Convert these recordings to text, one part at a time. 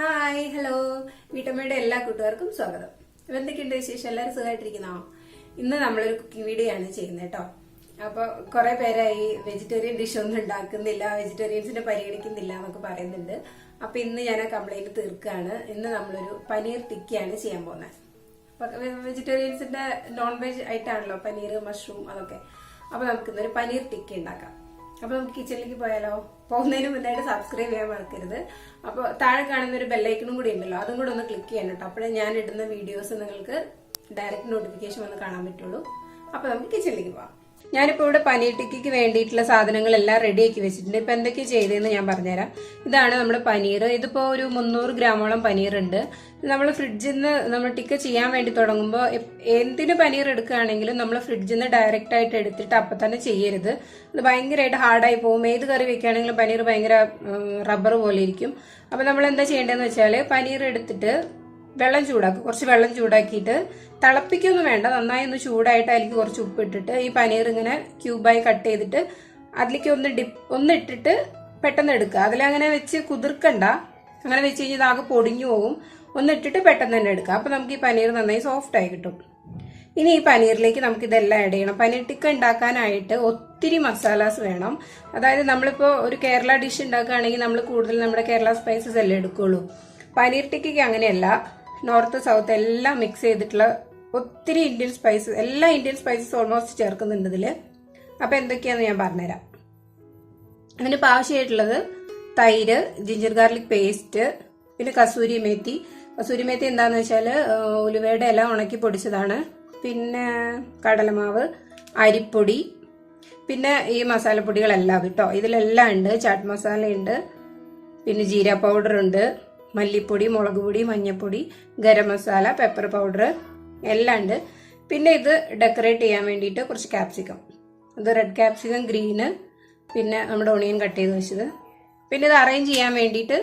Hi hello വീട്ടമ്മയുടെ എല്ലാ കൂട്ടുകാർക്കും സ്വാഗതം. എന്തൊക്കെയുണ്ട് വിശേഷം? എല്ലാവരും സുഖമായിട്ടിരിക്കുന്നോ? ഇന്ന് നമ്മളൊരു കുക്കിംഗ് വീഡിയോ ആണ് ചെയ്യുന്നത് കേട്ടോ. അപ്പൊ കുറെ പേരായി വെജിറ്റേറിയൻ ഡിഷ് ഒന്നും ഉണ്ടാക്കുന്നില്ല, വെജിറ്റേറിയൻസിനെ പരിഗണിക്കുന്നില്ല എന്നൊക്കെ പറയുന്നുണ്ട്. അപ്പൊ ഇന്ന് ഞാൻ ആ കംപ്ലൈന്റ് തീർക്കുകയാണ്. ഇന്ന് നമ്മളൊരു പനീർ ടിക്കയാണ് ചെയ്യാൻ പോകുന്നത്. വെജിറ്റേറിയൻസിന്റെ നോൺ വെജ് ആയിട്ടാണല്ലോ പനീർ, മഷ്റൂം അതൊക്കെ. അപ്പൊ നമുക്കിന്നൊരു പനീർ ടിക്ക ഉണ്ടാക്കാം. അപ്പൊ നമുക്ക് കിച്ചണിലേക്ക് പോയാലോ? പോകുന്നതിന് മുന്നായിട്ട് സബ്സ്ക്രൈബ് ചെയ്യാൻ മറക്കരുത്. അപ്പോൾ താഴെ കാണുന്ന ഒരു ബെല്ലൈക്കണും കൂടി ഉണ്ടല്ലോ, അതും കൂടെ ഒന്ന് ക്ലിക്ക് ചെയ്യണം കേട്ടോ. അപ്പോഴേ ഞാൻ ഇടുന്ന വീഡിയോസ് നിങ്ങൾക്ക് ഡയറക്റ്റ് നോട്ടിഫിക്കേഷൻ വന്ന് കാണാൻ പറ്റുള്ളൂ. അപ്പൊ നമുക്ക് കിച്ചണിലേക്ക് പോവാം. ഞാനിപ്പോൾ ഇവിടെ പനീർ ടിക്കയ്ക്ക് വേണ്ടിയിട്ടുള്ള സാധനങ്ങളെല്ലാം റെഡിയാക്കി വെച്ചിട്ടുണ്ട്. ഇപ്പൊ എന്തൊക്കെയാണ് ചെയ്തതെന്ന് ഞാൻ പറഞ്ഞുതരാം. ഇതാണ് നമ്മുടെ പനീർ. ഇതിപ്പോ ഒരു 300 ഗ്രാമോളം പനീർ ഉണ്ട്. നമ്മൾ ഫ്രിഡ്ജിൽ നിന്ന് നമ്മൾ ടിക്ക ചെയ്യാൻ വേണ്ടി തുടങ്ങുമ്പോൾ എന്തിന് പനീർ എടുക്കുകയാണെങ്കിലും നമ്മൾ ഫ്രിഡ്ജിൽ നിന്ന് ഡയറക്റ്റ് ആയിട്ട് എടുത്തിട്ട് അപ്പം തന്നെ ചെയ്യരുത്. അത് ഭയങ്കരമായിട്ട് ഹാർഡായി പോകും. ഏത് കറി വെക്കുകയാണെങ്കിലും പനീർ ഭയങ്കര റബ്ബർ പോലെ ഇരിക്കും. അപ്പൊ നമ്മൾ എന്താ ചെയ്യേണ്ടതെന്ന് വെച്ചാൽ പനീർ എടുത്തിട്ട് വെള്ളം ചൂടാക്കും. കുറച്ച് വെള്ളം ചൂടാക്കിയിട്ട് തിളപ്പിക്കൊന്നും വേണ്ട, നന്നായി ഒന്ന് ചൂടായിട്ട് അതിലേക്ക് കുറച്ച് ഉപ്പിട്ടിട്ട് ഈ പനീർ ഇങ്ങനെ ക്യൂബായി കട്ട് ചെയ്തിട്ട് അതിലേക്ക് ഒന്ന് ഇട്ടിട്ട് പെട്ടെന്ന് എടുക്കുക. അതിലങ്ങനെ വെച്ച് കുതിർക്കണ്ട. അങ്ങനെ വെച്ച് കഴിഞ്ഞാൽ ആകെ പൊടിഞ്ഞു പോകും. ഒന്നിട്ടിട്ട് പെട്ടെന്ന് തന്നെ എടുക്കുക. അപ്പൊ നമുക്ക് ഈ പനീർ നന്നായി സോഫ്റ്റ് ആയി കിട്ടും. ഇനി ഈ പനീറിലേക്ക് നമുക്ക് ഇതെല്ലാം ആഡ് ചെയ്യണം. പനീർ ടിക്ക ഉണ്ടാക്കാനായിട്ട് ഒത്തിരി മസാലാസ് വേണം. അതായത് നമ്മളിപ്പോ ഒരു കേരള ഡിഷ് ഉണ്ടാക്കുകയാണെങ്കിൽ നമ്മൾ കൂടുതൽ നമ്മുടെ കേരള സ്പൈസസ് അല്ലേ എടുക്കുള്ളൂ. പനീർ ടിക്കയ്ക്ക് അങ്ങനെയല്ല. നോർത്ത് സൗത്ത് എല്ലാം മിക്സ് ചെയ്തിട്ടുള്ള ഒത്തിരി ഇന്ത്യൻ സ്പൈസസ്, എല്ലാ ഇന്ത്യൻ സ്പൈസസ് ഓൾമോസ്റ്റ് ചേർക്കുന്നുണ്ട് ഇതില്. അപ്പൊ എന്തൊക്കെയാന്ന് ഞാൻ പറഞ്ഞുതരാം. അതിനിപ്പോൾ ആവശ്യമായിട്ടുള്ളത് തൈര്, ജിഞ്ചർ ഗാർലിക് പേസ്റ്റ്, പിന്നെ കസൂരി മേത്തി. കസൂരി മേത്തി എന്താന്ന് വെച്ചാല് ഉലുവയുടെ ഇല ഉണക്കി പൊടിച്ചതാണ്. പിന്നെ കടലമാവ്, അരിപ്പൊടി, പിന്നെ ഈ മസാലപ്പൊടികളെല്ലാം കേട്ടോ. ഇതിലെല്ലാം ഉണ്ട്. ചാട്ട് മസാല ഉണ്ട്, പിന്നെ ജീര പൗഡർ ഉണ്ട്, മല്ലിപ്പൊടി, മുളക് പൊടി, മഞ്ഞൾപ്പൊടി, ഗരം മസാല, പെപ്പർ പൗഡർ എല്ലാം ഉണ്ട്. പിന്നെ ഇത് ഡെക്കറേറ്റ് ചെയ്യാൻ വേണ്ടിയിട്ട് കുറച്ച് ക്യാപ്സിക്കം. ഇത് റെഡ് ക്യാപ്സിക്കം, ഗ്രീന്, പിന്നെ നമ്മുടെ ഓണിയൻ കട്ട് ചെയ്ത് വെച്ചത്. പിന്നെ ഇത് അറേഞ്ച് ചെയ്യാൻ വേണ്ടിയിട്ട്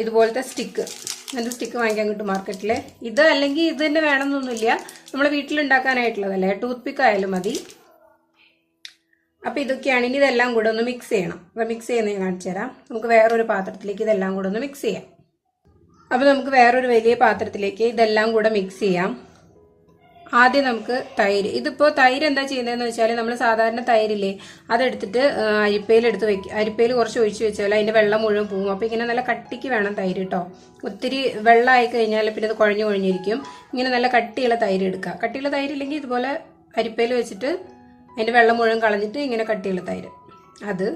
ഇതുപോലത്തെ സ്റ്റിക്ക്, അങ്ങനത്തെ സ്റ്റിക്ക് വാങ്ങിക്കാൻ കിട്ടും മാർക്കറ്റിൽ. ഇത് അല്ലെങ്കിൽ ഇത് തന്നെ വേണമെന്നൊന്നുമില്ല, നമ്മൾ വീട്ടിലുണ്ടാക്കാനായിട്ടുള്ളതല്ലേ, ടൂത്ത് പിക്ക് ആയാലും മതി. അപ്പൊ ഇതൊക്കെയാണ്. ഇനി ഇതെല്ലാം കൂടെ ഒന്ന് മിക്സ് ചെയ്യണം. അപ്പൊ മിക്സ് ചെയ്യുന്നത് ഞാൻ കാണിച്ചു തരാം. നമുക്ക് വേറൊരു പാത്രത്തിലേക്ക് ഇതെല്ലാം കൂടെ ഒന്ന് മിക്സ് ചെയ്യാം. അപ്പൊ നമുക്ക് വേറൊരു വലിയ പാത്രത്തിലേക്ക് ഇതെല്ലാം കൂടെ മിക്സ് ചെയ്യാം. ആദ്യം നമുക്ക് തൈര്. ഇതിപ്പോ തൈര് എന്താ ചെയ്യുന്നതെന്ന് വെച്ചാൽ നമ്മൾ സാധാരണ തൈരില്ലേ അതെടുത്തിട്ട് അരിപ്പയിൽ എടുത്ത് വെക്കും. അരിപ്പയിൽ കുറച്ച് ഒഴിച്ചു വെച്ചാൽ അതിന്റെ വെള്ളം മുഴുവൻ പോകും. അപ്പൊ ഇങ്ങനെ നല്ല കട്ടിക്ക് വേണം തൈര് കേട്ടോ. ഒത്തിരി വെള്ളമായി കഴിഞ്ഞാൽ പിന്നെ അത് കുഴഞ്ഞിരിക്കും. ഇങ്ങനെ നല്ല കട്ടിയുള്ള തൈര് എടുക്കുക. കട്ടിയുള്ള തൈര് ഇല്ലെങ്കിൽ ഇതുപോലെ അരിപ്പയിൽ വെച്ചിട്ട് അതിന്റെ വെള്ളം മുഴുവൻ കളഞ്ഞിട്ട് ഇങ്ങനെ കട്ടിയുള്ള തൈര്. അത്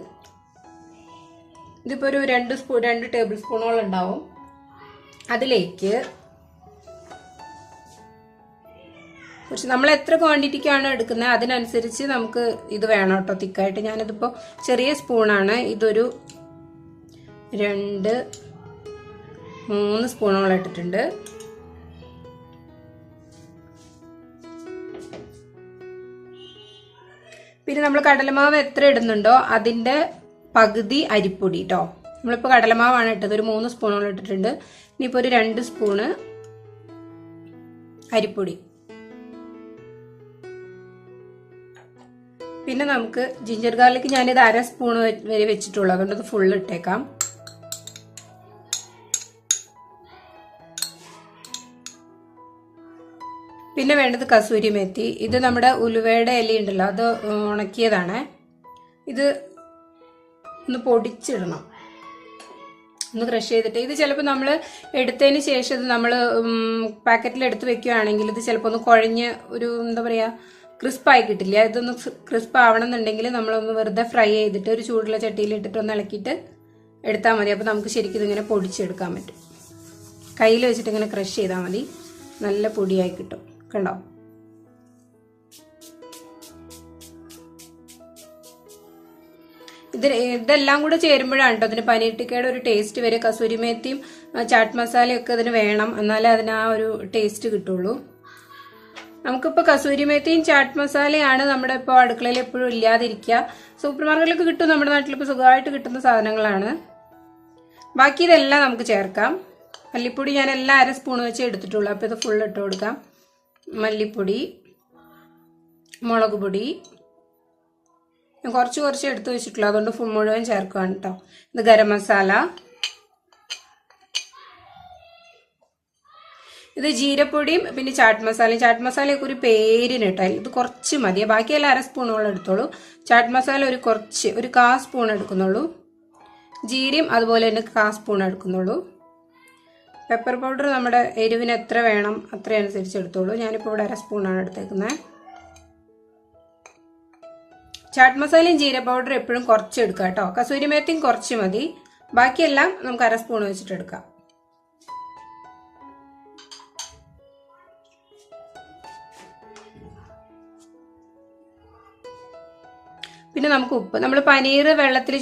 ഇതിപ്പോ ഒരു 2 ടേബിൾ സ്പൂണോളം ഉണ്ടാവും. അതിലേക്ക് കുറച്ച് നമ്മൾ എത്ര ക്വാണ്ടിറ്റിക്കാണ് എടുക്കുന്നത് അതിനനുസരിച്ച് നമുക്ക് ഇത് വേണം കേട്ടോ തിക്കായിട്ട്. ഞാനിതിപ്പോ ചെറിയ സ്പൂണാണ്. ഇതൊരു 2-3 സ്പൂണോളം ഇട്ടിട്ടുണ്ട്. പിന്നെ നമ്മൾ കടലമാവ് എത്ര ഇടുന്നുണ്ടോ അതിന്റെ പകുതി അരിപ്പൊടി കേട്ടോ. നമ്മളിപ്പോ കടലമാവാണ് ഇട്ടത്, ഒരു 3 സ്പൂണോളം ഇട്ടിട്ടുണ്ട്. ഇനിയിപ്പോ ഒരു 2 സ്പൂണ് അരിപ്പൊടി. പിന്നെ നമുക്ക് ജിഞ്ചർ ഗാർലിക് ഞാനിത് 1/2 സ്പൂൺ വരെ വെച്ചിട്ടുള്ളൂ, അതുകൊണ്ട് അത് ഫുള്ള് ഇട്ടേക്കാം. പിന്നെ വേണ്ടത് കസൂരി മേത്തി. ഇത് നമ്മുടെ ഉലുവയുടെ ഇല ഉണ്ടല്ലോ, അത് ഉണക്കിയതാണ്. ഇത് ഒന്ന് പൊടിച്ചിടണം, ഒന്ന് ക്രഷ് ചെയ്തിട്ട്. ഇത് ചിലപ്പോൾ നമ്മൾ എടുത്തതിന് ശേഷം ഇത് നമ്മൾ പാക്കറ്റിൽ എടുത്ത് വെക്കുകയാണെങ്കിൽ ഇത് ചിലപ്പോൾ ഒന്ന് കുഴഞ്ഞ് ഒരു എന്താ പറയുക ക്രിസ്പായി കിട്ടില്ല. ഇതൊന്ന് ക്രിസ്പ് ആവണം എന്നുണ്ടെങ്കിൽ നമ്മളൊന്ന് വെറുതെ ഫ്രൈ ചെയ്തിട്ട് ഒരു ചൂടുള്ള ചട്ടിയിൽ ഇട്ടിട്ട് ഒന്ന് ഇളക്കിയിട്ട് എടുത്താൽ മതി. അപ്പോൾ നമുക്ക് ശരിക്കും ഇതിങ്ങനെ പൊടിച്ചെടുക്കാൻ പറ്റും. കയ്യിൽ വെച്ചിട്ട് ഇങ്ങനെ ക്രഷ് ചെയ്താൽ മതി, നല്ല പൊടിയായി കിട്ടും. കണ്ടോ? ഇതെല്ലാം കൂടെ ചേരുമ്പോഴാണ് കേട്ടോ അതിന് പനീർ ടിക്കയുടെ ഒരു ടേസ്റ്റ് വരെ. കസൂരി മേത്തിയും ചാട്ട് മസാലയൊക്കെ അതിന് വേണം, എന്നാലേ അതിന് ആ ഒരു ടേസ്റ്റ് കിട്ടുള്ളൂ. നമുക്കിപ്പോൾ കസൂരി മേത്തിയും ചാട്ട് മസാലയാണ് നമ്മുടെ ഇപ്പോൾ അടുക്കളയിൽ എപ്പോഴും ഇല്ലാതിരിക്കുക. സൂപ്പർ മാർക്കറ്റിലൊക്കെ കിട്ടും, നമ്മുടെ നാട്ടിലിപ്പോൾ സുഖമായിട്ട് കിട്ടുന്ന സാധനങ്ങളാണ്. ബാക്കി ഇതെല്ലാം നമുക്ക് ചേർക്കാം. മല്ലിപ്പൊടി ഞാൻ എല്ലാം 1/2 സ്പൂൺ വെച്ച് എടുത്തിട്ടുള്ളൂ. അപ്പോൾ ഇത് ഫുൾ ഇട്ട് കൊടുക്കാം. മല്ലിപ്പൊടി, മുളക് പൊടി ഞാൻ കുറച്ച് എടുത്ത് വെച്ചിട്ടുള്ളൂ, അതുകൊണ്ട് മുഴുവൻ ചേർക്കുകയാണ് കേട്ടോ. ഇത് ഗരം മസാല, ഇത് ജീരപ്പൊടിയും പിന്നെ ചാട്ട് മസാലയും. ചാട്ട് മസാലയൊക്കെ ഒരു പേരിന് കേട്ടോ, ഇത് കുറച്ച് മതി. ബാക്കിയെല്ലാം 1/2 സ്പൂണോളം എടുത്തോളൂ. ചാട്ട് മസാല ഒരു 1/4 സ്പൂൺ എടുക്കുന്നുള്ളൂ. ജീരയും അതുപോലെ തന്നെ 1/4 സ്പൂൺ എടുക്കുന്നുള്ളൂ. പെപ്പർ പൗഡർ നമ്മുടെ എരിവിന് എത്ര വേണം അത്രയനുസരിച്ച് എടുത്തോളൂ. ഞാനിപ്പോൾ ഇവിടെ 1/2 സ്പൂണാണ് എടുത്തേക്കുന്നത്. ചാട്ട് മസാലയും ജീര പൗഡർ എപ്പോഴും കുറച്ച് എടുക്കാം കേട്ടോ. കസൂരി മേത്തിയും കുറച്ച് മതി. ബാക്കിയെല്ലാം നമുക്ക് 1/2 സ്പൂൺ വെച്ചിട്ട് എടുക്കാം. പിന്നെ നമുക്ക് ഉപ്പ്, നമ്മൾ പനീർ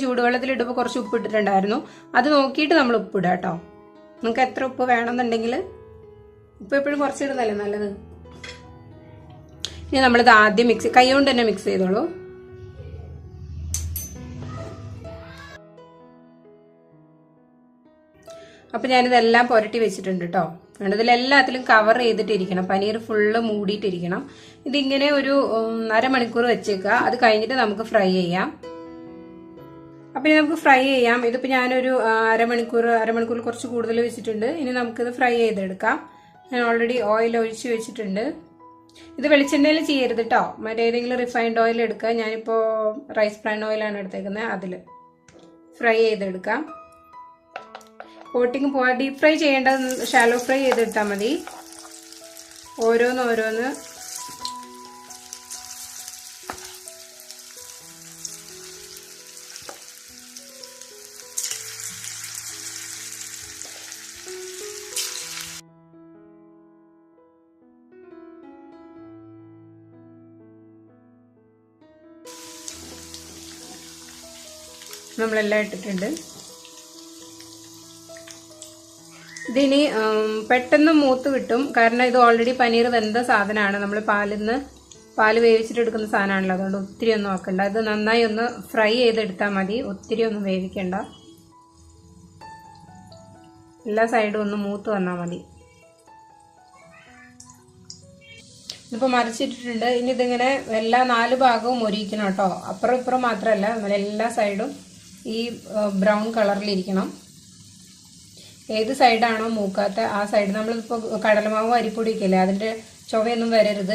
ചൂടുവെള്ളത്തിൽ ഇടുമ്പോൾ കുറച്ച് ഉപ്പ് ഇട്ടിട്ടുണ്ടായിരുന്നു. അത് നോക്കിയിട്ട് നമ്മൾ ഉപ്പ് ഇടുക കേട്ടോ. നിങ്ങൾക്ക് എത്ര ഉപ്പ് വേണമെന്നുണ്ടെങ്കിൽ ഉപ്പ് എപ്പോഴും കുറച്ചിടുന്നല്ലേ നല്ലത്. ഇനി നമ്മളിത് ആദ്യം കൈ കൊണ്ട് തന്നെ മിക്സ് ചെയ്തോളൂ. അപ്പൊ ഞാനിതെല്ലാം പുരട്ടി വെച്ചിട്ടുണ്ട് കേട്ടോ. ഇതിലെല്ലാത്തിലും കവർ ചെയ്തിട്ടിരിക്കണം, പനീർ ഫുള്ള് മൂടിയിട്ടിരിക്കണം. ഇതിങ്ങനെ ഒരു 1/2 മണിക്കൂർ വെച്ചേക്കുക. അത് കഴിഞ്ഞിട്ട് നമുക്ക് ഫ്രൈ ചെയ്യാം. അപ്പൊ ഇനി നമുക്ക് ഫ്രൈ ചെയ്യാം. ഇതിപ്പോ ഞാനൊരു അരമണിക്കൂർ കുറച്ച് കൂടുതൽ വെച്ചിട്ടുണ്ട്. ഇനി നമുക്കിത് ഫ്രൈ ചെയ്തെടുക്കാം. ഞാൻ ഓൾറെഡി ഓയിൽ ഒഴിച്ച് വെച്ചിട്ടുണ്ട്. ഇത് വെളിച്ചെണ്ണയിൽ ചെയ്യരുത് കേട്ടോ, മറ്റേതെങ്കിലും റിഫൈൻഡ് ഓയിൽ എടുക്കുക. ഞാനിപ്പോ റൈസ് ബ്രാൻ ഓയിലാണ് എടുത്തേക്കുന്നത്. അതിൽ ഫ്രൈ ചെയ്തെടുക്കാം. കോട്ടിങ് പോവാ. ഡീപ് ഫ്രൈ ചെയ്യേണ്ടത് ഷാലോ ഫ്രൈ ചെയ്തെടുത്താൽ മതി. ഓരോന്ന് നമ്മളെല്ലാം ഇട്ടിട്ടുണ്ട്. ഇതിനി പെട്ടെന്ന് മൂത്ത് കിട്ടും, കാരണം ഇത് ഓൾറെഡി പനീർ വെന്ത സാധനമാണ്. നമ്മൾ പാല് വേവിച്ചിട്ട് എടുക്കുന്ന സാധനമാണല്ലോ, അതുകൊണ്ട് ഒത്തിരി ഒന്നും ആക്കണ്ട. ഇത് നന്നായി ഒന്ന് ഫ്രൈ ചെയ്തെടുത്താൽ മതി, ഒത്തിരി ഒന്നും വേവിക്കണ്ട. എല്ലാ സൈഡും ഒന്ന് മൂത്ത് വന്നാൽ മതി. ഇതിപ്പോൾ മറിച്ചിട്ടിട്ടുണ്ട്. ഇനി ഇതിങ്ങനെ എല്ലാ 4 ഭാഗവും മൊരിയിക്കണം കേട്ടോ. അപ്പുറം ഇപ്പുറം മാത്രമല്ല, നമ്മൾ എല്ലാ സൈഡും ഈ ബ്രൗൺ കളറിലിരിക്കണം. ഏത് സൈഡാണോ മൂക്കാത്ത ആ സൈഡ്, നമ്മളിപ്പോൾ കടലമാവും അരിപ്പൊടിയൊക്കെ അല്ലേ, അതിൻ്റെ ചുവയൊന്നും വരരുത്.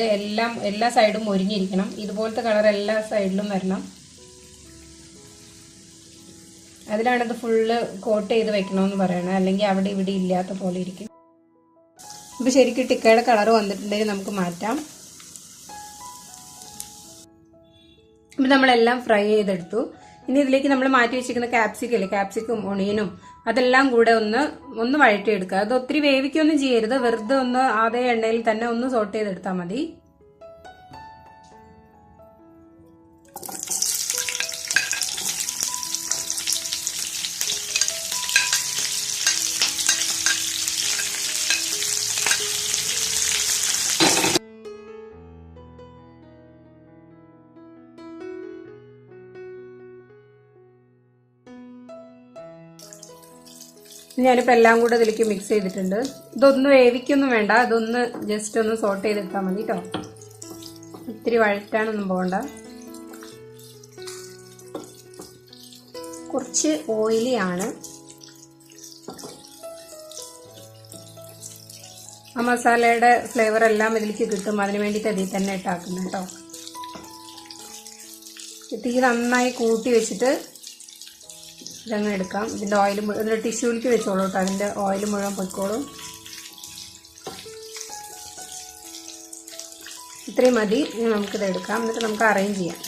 എല്ലാ സൈഡും മൊരിഞ്ഞിരിക്കണം. ഇതുപോലത്തെ കളർ എല്ലാ സൈഡിലും വരണം. അതിലാണിത് ഫുള്ള് കോട്ട് ചെയ്ത് വെക്കണമെന്ന് പറയണത്, അല്ലെങ്കിൽ അവിടെ ഇവിടെ ഇല്ലാത്ത പോലെ ഇരിക്കും. ഇപ്പം ശരിക്കും ടിക്കയുടെ കളർ വന്നിട്ടുണ്ടെങ്കിൽ നമുക്ക് മാറ്റാം. ഇപ്പം നമ്മളെല്ലാം ഫ്രൈ ചെയ്തെടുത്തു. ഇനി ഇതിലേക്ക് നമ്മൾ മാറ്റി വെച്ചിരിക്കുന്ന ക്യാപ്സിക്കും ഒണിയനും അതെല്ലാം കൂടെ ഒന്ന് വഴറ്റിയെടുക്കുക. അത് ഒത്തിരി വേവിക്കൊന്നും ചെയ്യരുത്, വെറുതെ ഒന്ന് അതേ എണ്ണയിൽ തന്നെ ഒന്ന് സോട്ട് ചെയ്തെടുത്താൽ മതി. ഞാനിപ്പോൾ എല്ലാം കൂടെ ഇതിലേക്ക് മിക്സ് ചെയ്തിട്ടുണ്ട്. ഇതൊന്നും വേവിക്കൊന്നും വേണ്ട, ഇതൊന്ന് ജസ്റ്റ് ഒന്ന് സോട്ട് ചെയ്തെടുത്താൽ മതി കേട്ടോ. ഇത്തിരി വഴറ്റാനൊന്നും പോകണ്ട. കുറച്ച് ഓയിലിയാണ്. ആ മസാലയുടെ ഫ്ലേവർ എല്ലാം ഇതിലേക്ക് കിട്ടും, അതിന് വേണ്ടിയിട്ട് അതിൽ തന്നെ ഇട്ടാക്കുന്നത് കേട്ടോ. തീ നന്നായി കൂട്ടി വെച്ചിട്ട് ഇതങ്ങ് എടുക്കാം. ഇതിൻ്റെ ഓയിൽ ഇതിൻ്റെ ടിഷ്യൂലേക്ക് വെച്ചോളൂ കേട്ടോ, അതിൻ്റെ ഓയിൽ മുഴുവൻ പൊയ്ക്കോളും. ഇത്രയും മതി. നമുക്കിത് എടുക്കാം, എന്നിട്ട് നമുക്ക് അറേഞ്ച് ചെയ്യാം.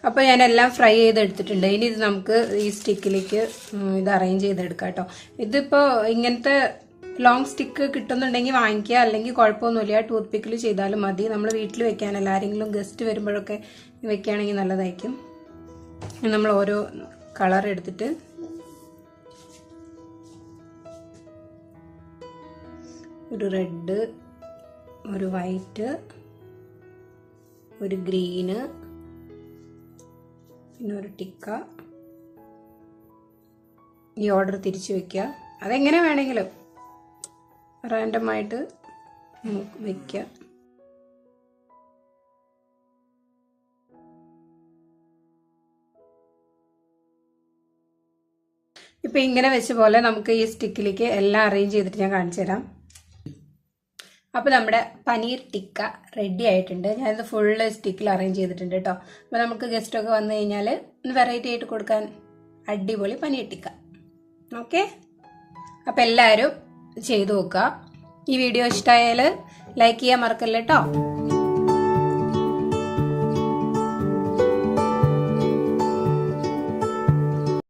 അപ്പോൾ ഞാനെല്ലാം ഫ്രൈ ചെയ്തെടുത്തിട്ടുണ്ട്. ഇനി ഇത് നമുക്ക് ഈ സ്റ്റിക്കിലേക്ക് ഇത് അറേഞ്ച് ചെയ്തെടുക്കാം കേട്ടോ. ഇതിപ്പോൾ ഇങ്ങനത്തെ ലോങ് സ്റ്റിക്ക് കിട്ടുന്നുണ്ടെങ്കിൽ വാങ്ങിക്കുക, അല്ലെങ്കിൽ കുഴപ്പമൊന്നുമില്ല, ടൂത്ത് പിക്കിൽ ചെയ്താലും മതി. നമ്മൾ വീട്ടിൽ വെക്കാനല്ല, ആരെങ്കിലും ഗസ്റ്റ് വരുമ്പോഴൊക്കെ വെക്കുകയാണെങ്കിൽ നല്ലതായിരിക്കും. നമ്മൾ ഓരോ കളർ എടുത്തിട്ട് ഒരു റെഡ്, ഒരു വൈറ്റ്, ഒരു ഗ്രീന്, പിന്നെ ഒരു ടിക്ക. ഈ ഓർഡർ തിരിച്ചു വെക്കുക. അതെങ്ങനെ വേണമെങ്കിലും റാൻഡമായിട്ട് നമുക്ക് വെക്കുക. ഇപ്പം ഇങ്ങനെ വെച്ച പോലെ നമുക്ക് ഈ സ്റ്റിക്കിലേക്ക് എല്ലാം അറേഞ്ച് ചെയ്തിട്ട് ഞാൻ കാണിച്ചു തരാം. അപ്പോൾ നമ്മുടെ പനീർ ടിക്ക റെഡി ആയിട്ടുണ്ട്. ഞാനിത് ഫുള്ള് സ്റ്റിക്കിൽ അറേഞ്ച് ചെയ്തിട്ടുണ്ട് കേട്ടോ. അപ്പോൾ നമുക്ക് ഗസ്റ്റൊക്കെ വന്നു കഴിഞ്ഞാൽ ഒന്ന് വെറൈറ്റി ആയിട്ട് കൊടുക്കാൻ അടിപൊളി പനീർ ടിക്ക. ഓക്കെ, അപ്പോൾ എല്ലാവരും ചെയ്തു നോക്കുക. ഈ വീഡിയോ ഇഷ്ടമായാൽ ലൈക്ക് ചെയ്യാൻ മറക്കല്ലേ കേട്ടോ.